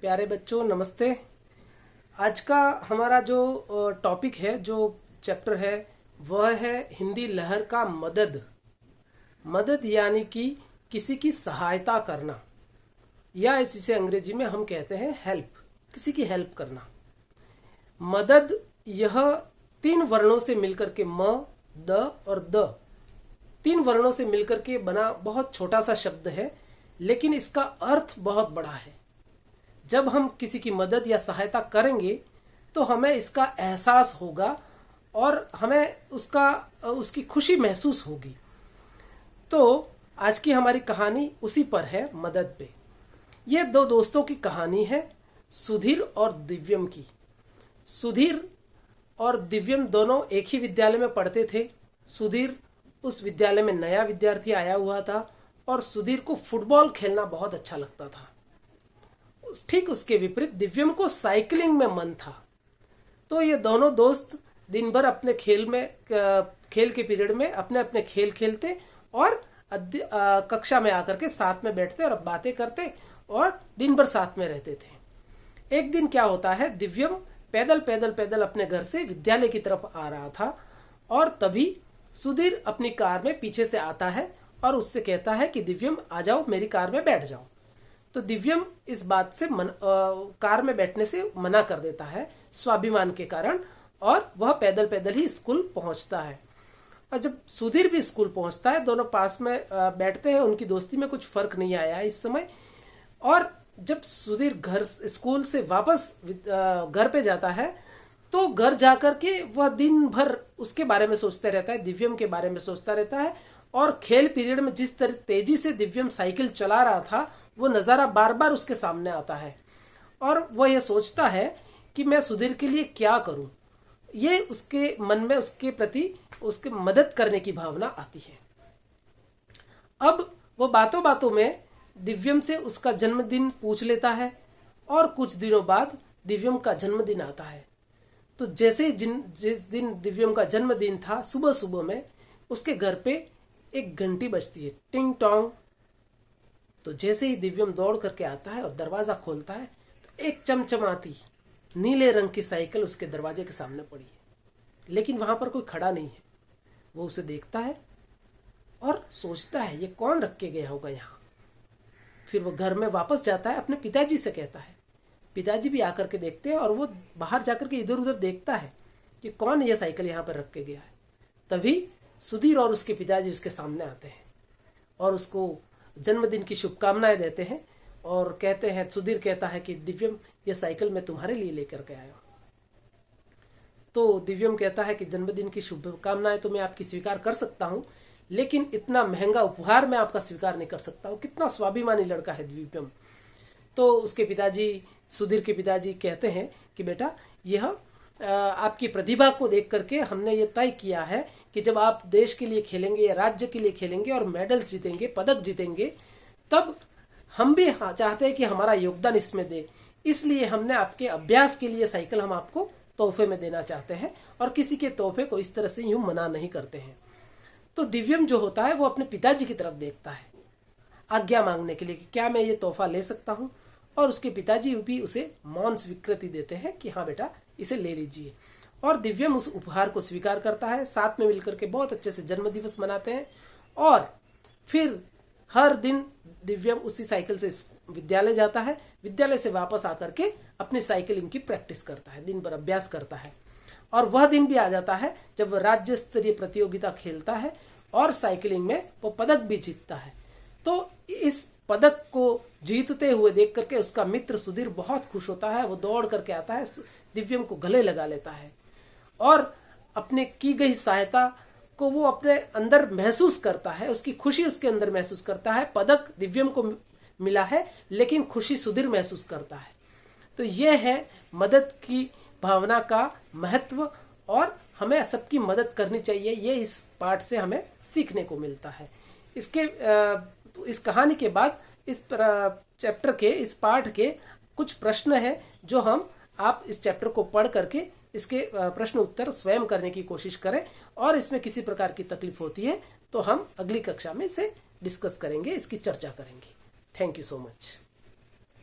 प्यारे बच्चों नमस्ते। आज का हमारा जो टॉपिक है, जो चैप्टर है, वह है हिंदी लहर का मदद। मदद यानी कि किसी की सहायता करना, या जिसे अंग्रेजी में हम कहते हैं हेल्प, किसी की हेल्प करना। मदद यह 3 वर्णों से मिलकर के म, द और द 3 वर्णों से मिलकर के बना बहुत छोटा सा शब्द है, लेकिन इसका अर्थ बहुत बड़ा है। जब हम किसी की मदद या सहायता करेंगे तो हमें इसका एहसास होगा और हमें उसकी खुशी महसूस होगी। तो आज की हमारी कहानी उसी पर है, मदद पे। ये 2 दोस्तों की कहानी है, सुधीर और दिव्यम की। सुधीर और दिव्यम दोनों एक ही विद्यालय में पढ़ते थे। सुधीर उस विद्यालय में नया विद्यार्थी आया हुआ था और सुधीर को फुटबॉल खेलना बहुत अच्छा लगता था। ठीक उसके विपरीत दिव्यम को साइकिलिंग में मन था। तो ये दोनों दोस्त दिन भर अपने खेल के पीरियड में अपने अपने खेल खेलते और कक्षा में आकर के साथ में बैठते और बातें करते और दिन भर साथ में रहते थे। एक दिन क्या होता है, दिव्यम पैदल अपने घर से विद्यालय की तरफ आ रहा था और तभी सुधीर अपनी कार में पीछे से आता है और उससे कहता है कि दिव्यम आ जाओ, मेरी कार में बैठ जाओ। तो दिव्यम इस बात से कार में बैठने से मना कर देता है स्वाभिमान के कारण, और वह पैदल ही स्कूल पहुंचता है। और जब सुधीर भी स्कूल पहुंचता है, दोनों पास में बैठते हैं। उनकी दोस्ती में कुछ फर्क नहीं आया इस समय। और जब सुधीर स्कूल से वापस घर पे जाता है तो घर जाकर के वह दिन भर उसके बारे में सोचता रहता है, दिव्यम के बारे में सोचता रहता है। और खेल पीरियड में जिस तरह तेजी से दिव्यम साइकिल चला रहा था, वो नज़ारा बार बार उसके सामने आता है और वह यह सोचता है कि मैं सुधीर के लिए क्या करूं। ये उसके मन में उसके प्रति उसके मदद करने की भावना आती है। अब वो बातों बातों में दिव्यम से उसका जन्मदिन पूछ लेता है और कुछ दिनों बाद दिव्यम का जन्मदिन आता है। तो जैसे जिस दिन दिव्यम का जन्मदिन था, सुबह सुबह में उसके घर पे एक घंटी बजती है, टिंग टोंग। तो जैसे ही दिव्यम दौड़ करके आता है और दरवाजा खोलता है तो एक चमचमाती नीले रंग की साइकिल उसके दरवाजे के सामने पड़ी है, लेकिन वहां पर कोई खड़ा नहीं है। वो उसे देखता है और सोचता है ये कौन रख के गया होगा यहाँ। फिर वो घर में वापस जाता है, अपने पिताजी से कहता है। पिताजी भी आकर के देखते हैं और वो बाहर जाकर के इधर उधर देखता है कि कौन ये साइकिल यहाँ पर रख के गया है। तभी सुधीर और उसके पिताजी उसके सामने आते हैं और उसको जन्मदिन की शुभकामनाएं देते हैं और कहते हैं, सुधीर कहता है कि दिव्यम ये साइकिल मैं तुम्हारे लिए लेकर के आया हूं। तो दिव्यम कहता है कि जन्मदिन की शुभकामनाएं तो मैं आपकी स्वीकार कर सकता हूं, लेकिन इतना महंगा उपहार मैं आपका स्वीकार नहीं कर सकता हूं। कितना स्वाभिमानी लड़का है दिव्यम। तो उसके पिताजी, सुधीर के पिताजी कहते हैं कि बेटा, यह आपकी प्रतिभा को देख करके हमने ये तय किया है कि जब आप देश के लिए खेलेंगे या राज्य के लिए खेलेंगे और मेडल जीतेंगे, पदक जीतेंगे, तब हम भी चाहते हैं कि हमारा योगदान इसमें दे। इसलिए हमने आपके अभ्यास के लिए साइकिल हम आपको तोहफे में देना चाहते हैं और किसी के तोहफे को इस तरह से यूं मना नहीं करते हैं। तो दिव्यम जो होता है वो अपने पिताजी की तरफ देखता है आज्ञा मांगने के लिए कि क्या मैं ये तोहफा ले सकता हूँ, और उसके पिताजी भी उसे मौन स्वीकृति देते हैं कि हाँ बेटा, इसे ले लीजिए। और दिव्यम उस उपहार को स्वीकार करता है। साथ में मिलकर के बहुत अच्छे से जन्मदिवस मनाते हैं और फिर हर दिन दिव्यम उसी साइकिल से विद्यालय जाता है। विद्यालय से वापस आकर के अपनी साइकिलिंग की प्रैक्टिस करता है, दिन भर अभ्यास करता है। और वह दिन भी आ जाता है जब वह राज्य स्तरीय प्रतियोगिता खेलता है और साइकिलिंग में वो पदक भी जीतता है। तो इस पदक को जीतते हुए देख करके उसका मित्र सुधीर बहुत खुश होता है। वो दौड़ करके आता है, दिव्यम को गले लगा लेता है और अपने की गई सहायता को वो अपने अंदर महसूस करता है। उसकी खुशी उसके अंदर महसूस करता है। पदक दिव्यम को मिला है, लेकिन खुशी सुधीर महसूस करता है। तो यह है मदद की भावना का महत्व, और हमें सबकी मदद करनी चाहिए। ये इस पाठ से हमें सीखने को मिलता है। इस कहानी के बाद इस चैप्टर के, इस पाठ के कुछ प्रश्न हैं जो आप इस चैप्टर को पढ़ करके इसके प्रश्न उत्तर स्वयं करने की कोशिश करें, और इसमें किसी प्रकार की तकलीफ होती है तो हम अगली कक्षा में इसे डिस्कस करेंगे, इसकी चर्चा करेंगे। Thank you so much.